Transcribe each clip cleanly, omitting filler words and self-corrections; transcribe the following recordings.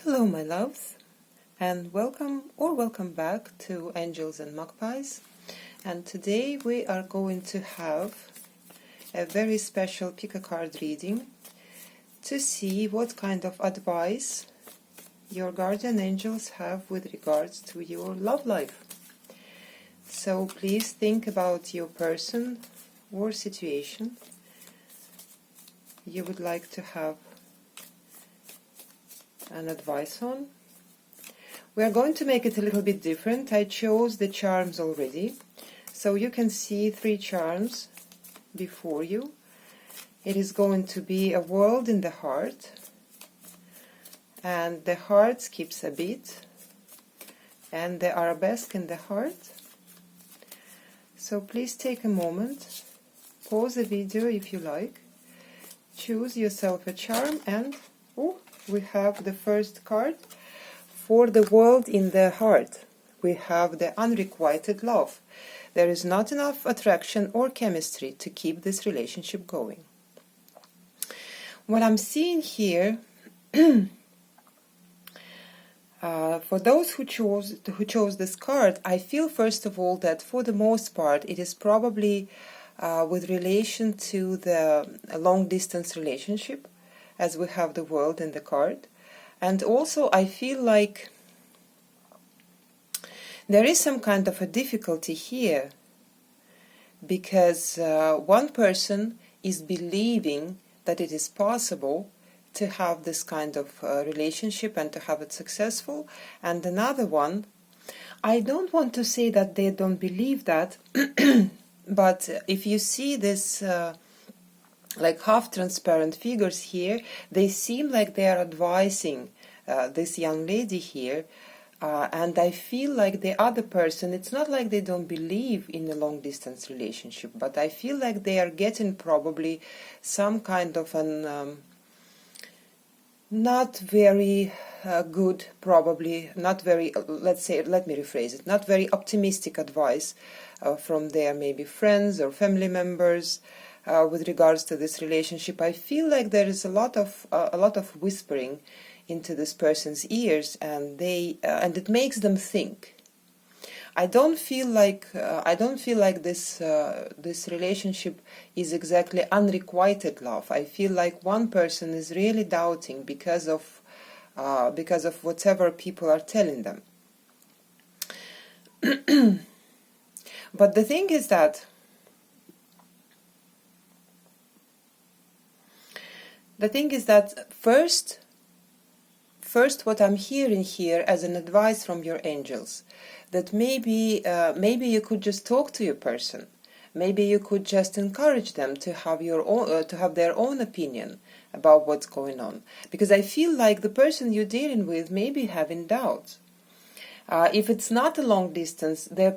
Hello, my loves, and welcome back to Angels and Magpies. And today we are going to have a very special pick-a-card reading to see what kind of advice your guardian angels have with regards to your love life. So please think about your person or situation you would like to have an advice on. We are going to make it a little bit different. I chose the charms already, so you can see 3 charms before you. It is going to be a world in the heart, and the heart skips a beat, and the arabesque in the heart. So please take a moment, pause the video if you like, choose yourself a charm, and we have the first card for the world in the heart. We have the unrequited love. There is not enough attraction or chemistry to keep this relationship going. What I'm seeing here, for those who chose this card, I feel first of all that for the most part it is probably with relation to the long distance relationship, as we have the world in the card. And also I feel like there is some kind of a difficulty here, because one person is believing that it is possible to have this kind of relationship and to have it successful, and another one, I don't want to say that they don't believe that, but if you see this like half transparent figures here, they seem like they are advising this young lady here, and I feel like the other person, it's not like they don't believe in a long distance relationship, but I feel like they are getting probably some kind of an not very good, probably not very, let me rephrase it, not very optimistic advice from their maybe friends or family members with regards to this relationship. I feel like there is a lot of whispering into this person's ears, and it makes them think. I don't feel like this relationship is exactly unrequited love. I feel like one person is really doubting because of whatever people are telling them. But the thing is that first what I'm hearing here as an advice from your angels, that maybe you could just talk to your person. Maybe you could just encourage them to have their own opinion about what's going on, because I feel like the person you're dealing with may be having doubts. If it's not a long distance, there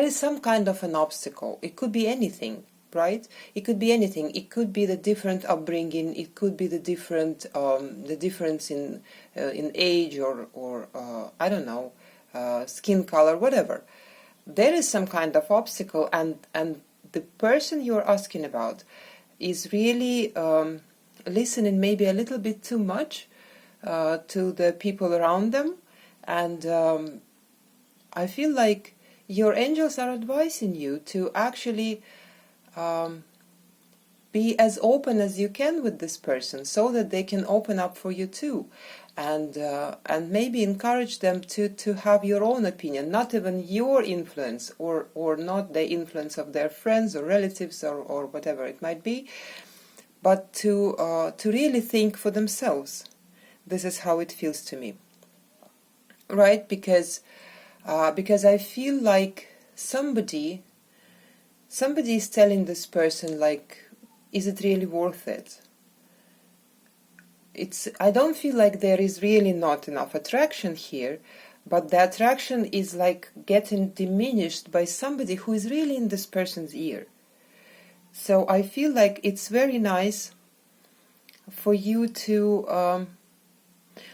is some kind of an obstacle. It could be anything, right? It could be anything. It could be the different upbringing. It could be the difference in age or I don't know, skin color, whatever. There is some kind of obstacle, and the person you're asking about is really listening maybe a little bit too much to the people around them. And I feel like your angels are advising you to actually be as open as you can with this person, so that they can open up for you too, and maybe encourage them to have your own opinion, not even your influence or not the influence of their friends or relatives or whatever it might be, but to really think for themselves. This is how it feels to me. Right, because I feel like somebody is telling this person, like, is it really worth it? I don't feel like there is really not enough attraction here, but the attraction is like getting diminished by somebody who is really in this person's ear. So I feel like it's very nice for you to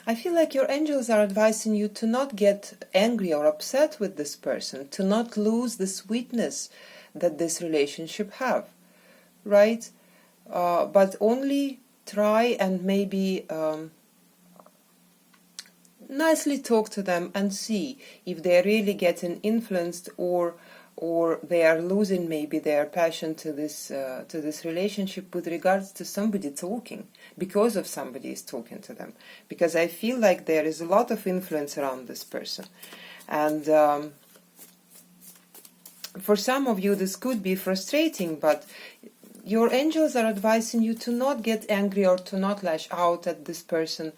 I feel like your angels are advising you to not get angry or upset with this person, to not lose the sweetness that this relationship have, right? But only try and maybe nicely talk to them and see if they're really getting influenced, or they are losing maybe their passion to this relationship with regards to somebody talking, because of somebody is talking to them. Because I feel like there is a lot of influence around this person. And for some of you this could be frustrating, but your angels are advising you to not get angry or to not lash out at this person,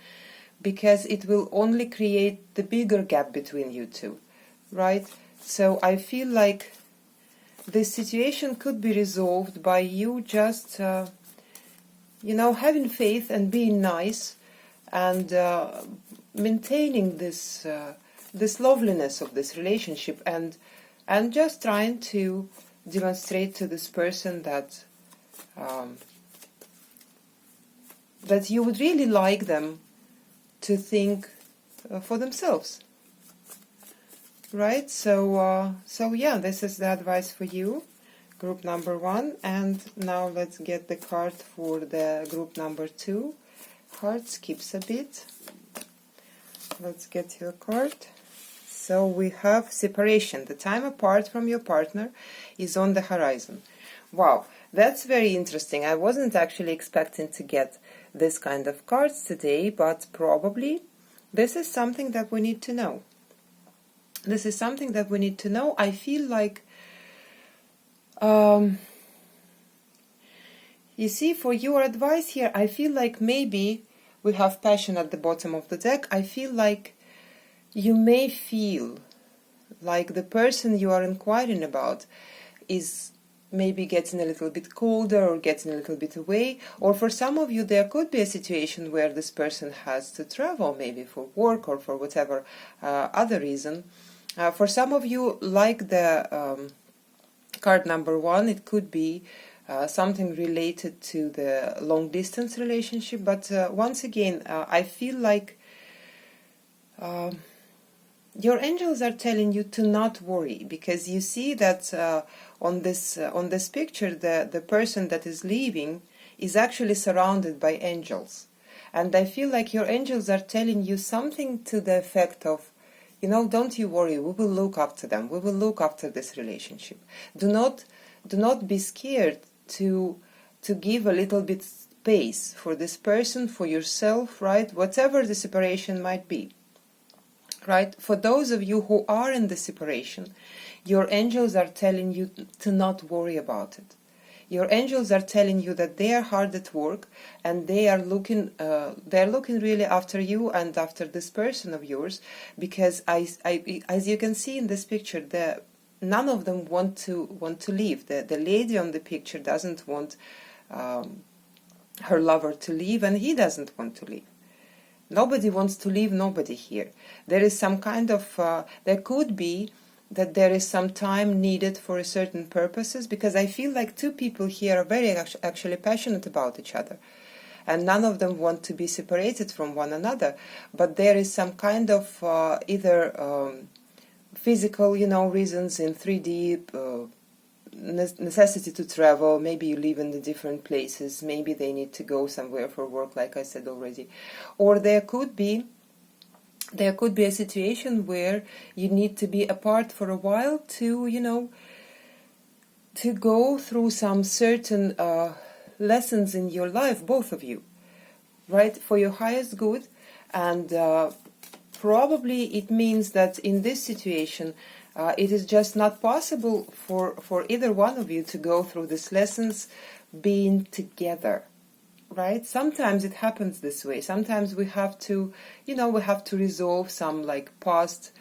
because it will only create the bigger gap between you two, right? So I feel like this situation could be resolved by you just, having faith and being nice, and maintaining this loveliness of this relationship, and just trying to demonstrate to this person that that you would really like them to think for themselves, right? So yeah, this is the advice for you, group number 1. And now let's get the card for the group number 2. Heart skips a bit. Let's get your card. So we have separation. The time apart from your partner is on the horizon. Wow, that's very interesting. I wasn't actually expecting to get this kind of cards today, but probably this is something that we need to know. This is something that we need to know. I feel like, you see, for your advice here, I feel like maybe we have passion at the bottom of the deck. I feel like you may feel like the person you are inquiring about is maybe getting a little bit colder or getting a little bit away. Or for some of you, there could be a situation where this person has to travel, maybe for work or for whatever other reason. For some of you, like the card number 1, it could be something related to the long-distance relationship. But once again, I feel like your angels are telling you to not worry, because you see that on this picture, the person that is leaving is actually surrounded by angels. And I feel like your angels are telling you something to the effect of, don't you worry, we will look after them. We will look after this relationship. Do not be scared to give a little bit space for this person, for yourself, right? Whatever the separation might be. Right? For those of you who are in the separation, your angels are telling you to not worry about it. Your angels are telling you that they are hard at work, and they are looking really after you and after this person of yours, because as you can see in this picture, none of them want to leave. The lady on the picture doesn't want her lover to leave, and he doesn't want to leave. Nobody wants to leave nobody here. There is some kind of, there could be that there is some time needed for certain purposes, because I feel like two people here are very actually passionate about each other. And none of them want to be separated from one another. But there is some kind of either physical, reasons in 3D, necessity to travel. Maybe you live in the different places, maybe they need to go somewhere for work, like I said already. Or there could be a situation where you need to be apart for a while to to go through some certain lessons in your life, both of you, right, for your highest good. And probably it means that in this situation it is just not possible for either one of you to go through these lessons being together, right? Sometimes it happens this way. Sometimes we have to, resolve some like past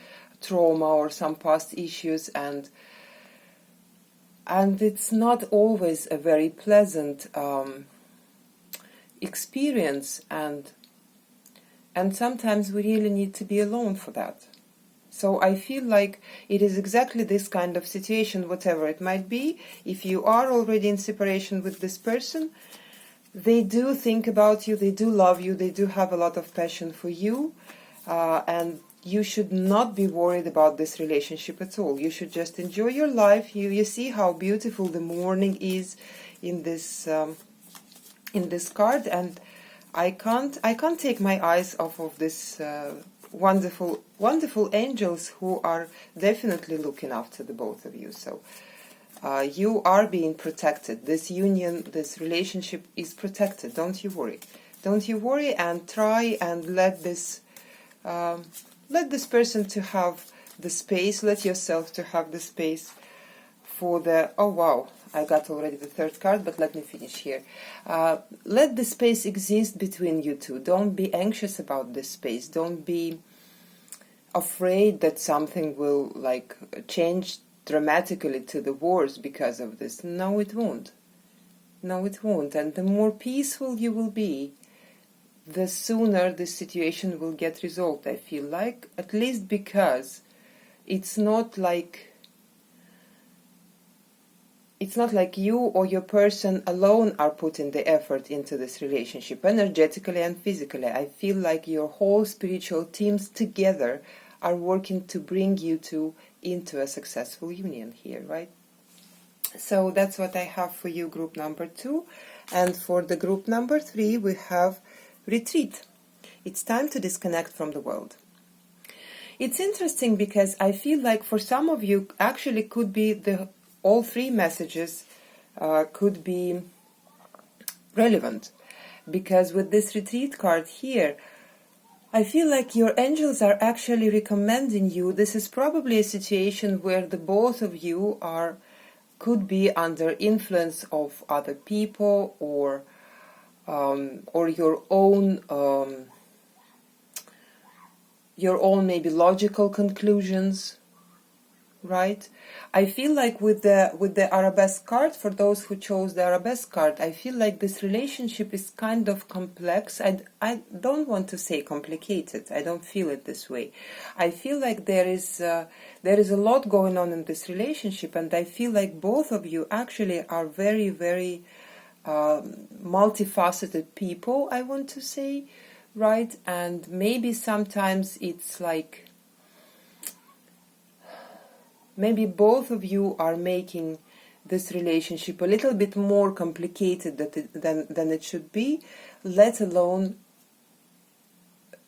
trauma or some past issues, and it's not always a very pleasant experience, and sometimes we really need to be alone for that. So I feel like it is exactly this kind of situation, whatever it might be. If you are already in separation with this person, they do think about you, they do love you, they do have a lot of passion for you, and you should not be worried about this relationship at all. You should just enjoy your life. You see how beautiful the morning is in this card, and I can't take my eyes off of this wonderful, wonderful angels who are definitely looking after the both of you. So you are being protected. This union, this relationship is protected. Don't you worry. Don't you worry, and try and let this person to have the space. Let yourself to have the space for the. Oh wow! I got already the third card, but let me finish here. Let the space exist between you two. Don't be anxious about this space. Don't be afraid that something will like change dramatically to the worse because of this. No, it won't. No, it won't. And the more peaceful you will be, the sooner this situation will get resolved, I feel like. At least because it's not like you or your person alone are putting the effort into this relationship, energetically and physically. I feel like your whole spiritual teams together are working to bring you two into a successful union here, right? So that's what I have for you, group number 2. And for the group number 3, we have retreat. It's time to disconnect from the world. It's interesting because I feel like for some of you, actually could be all 3 messages could be relevant. Because with this retreat card here, I feel like your angels are actually recommending you. This is probably a situation where the both of you could be under influence of other people or your own maybe logical conclusions, right? I feel like with the arabesque card, for those who chose the arabesque card, I feel like this relationship is kind of complex. I don't want to say complicated. I don't feel it this way. I feel like there is a lot going on in this relationship, and I feel like both of you actually are very, very multifaceted people, I want to say, right? And maybe sometimes it's like maybe both of you are making this relationship a little bit more complicated than it should be, let alone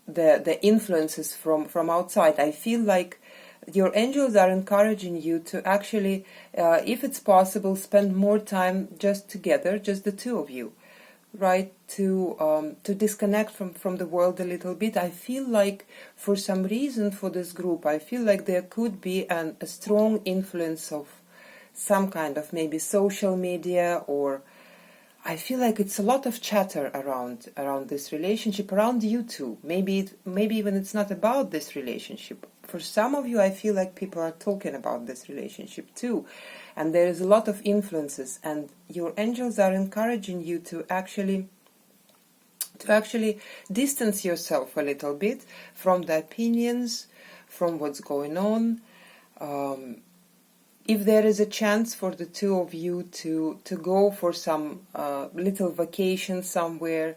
the influences from outside. I feel like your angels are encouraging you to actually, if it's possible, spend more time just together, just the two of you, right? To disconnect from the world a little bit. I feel like for some reason for this group, I feel like there could be a strong influence of some kind of maybe social media, or I feel like it's a lot of chatter around this relationship, around you two. Maybe even it's not about this relationship. For some of you, I feel like people are talking about this relationship too. And there is a lot of influences, and your angels are encouraging you to actually distance yourself a little bit from the opinions, from what's going on. If there is a chance for the two of you to go for some little vacation somewhere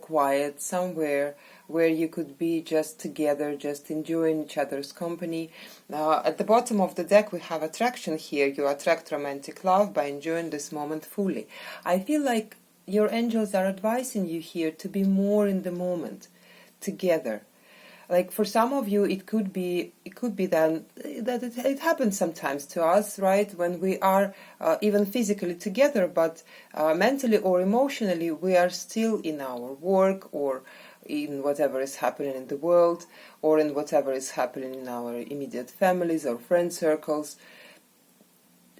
quiet, somewhere where you could be just together, just enjoying each other's company. At the bottom of the deck we have attraction here. You attract romantic love by enjoying this moment fully. I feel like your angels are advising you here to be more in the moment, together. Like for some of you, it could be then that it happens sometimes to us, right? When we are even physically together, but mentally or emotionally, we are still in our work or in whatever is happening in the world, or in whatever is happening in our immediate families or friend circles.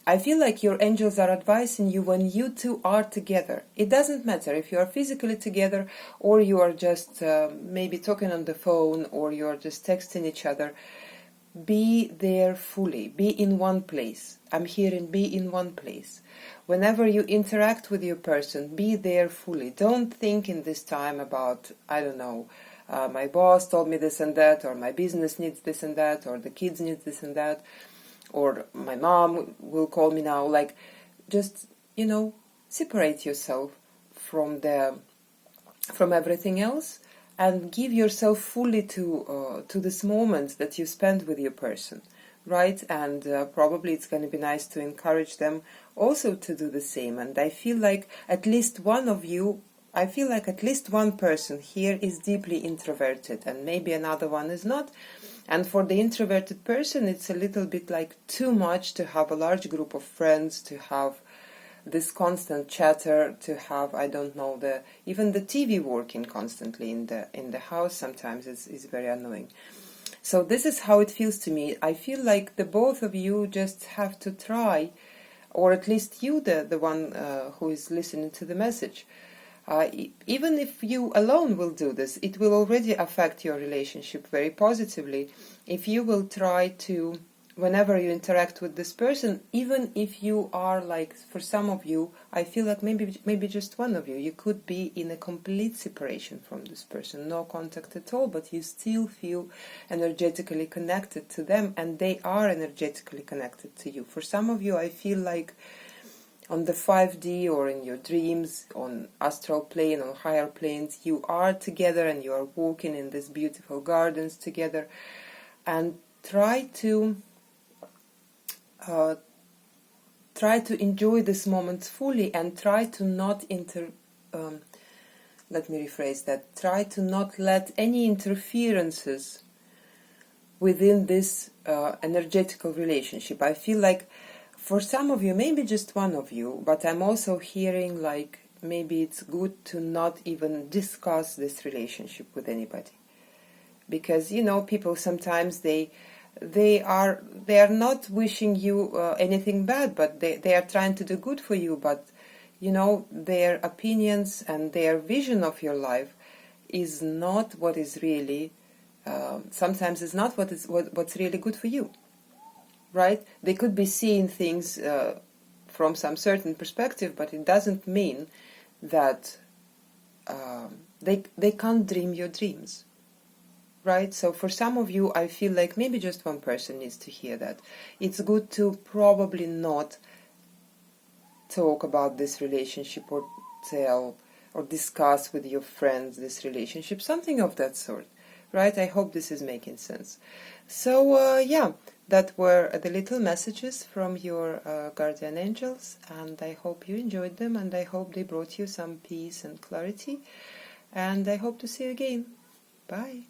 I feel like your angels are advising you when you two are together. It doesn't matter if you are physically together or you are just maybe talking on the phone or you are just texting each other. Be there fully. Be in one place. I'm hearing be in one place. Whenever you interact with your person, be there fully. Don't think in this time about, I don't know, my boss told me this and that, or my business needs this and that, or the kids need this and that, or my mom will call me now. Like, just, separate yourself from everything else and give yourself fully to this moment that you spend with your person, right? And probably it's going to be nice to encourage them also to do the same. And I feel like at least one of you I feel like at least one person here is deeply introverted and maybe another one is not. And for the introverted person, it's a little bit like too much to have a large group of friends, to have this constant chatter, to have, I don't know, even the TV working constantly in the house sometimes is very annoying. So this is how it feels to me. I feel like the both of you just have to try, or at least you, the one who is listening to the message. Even if you alone will do this, it will already affect your relationship very positively. If you will try to, whenever you interact with this person, even if you are like, for some of you, I feel like maybe just one of you, you could be in a complete separation from this person, no contact at all, but you still feel energetically connected to them, and they are energetically connected to you. For some of you, I feel like on the 5D or in your dreams, on astral plane, on higher planes, you are together and you are walking in these beautiful gardens together. And try to enjoy this moment fully, and try to not let me rephrase that. Try to not let any interferences within this energetical relationship. I feel like for some of you, maybe just one of you, but I'm also hearing like maybe it's good to not even discuss this relationship with anybody. Because, you know, people sometimes they are not wishing you anything bad, but they are trying to do good for you, but you know, their opinions and their vision of your life is not what is really sometimes is not what's really good for you, right? They could be seeing things from some certain perspective, but it doesn't mean that they can't dream your dreams. Right? So for some of you, I feel like maybe just one person needs to hear that. It's good to probably not talk about this relationship or tell or discuss with your friends this relationship, something of that sort. Right? I hope this is making sense. So, yeah, that were the little messages from your guardian angels, and I hope you enjoyed them, and I hope they brought you some peace and clarity, and I hope to see you again. Bye.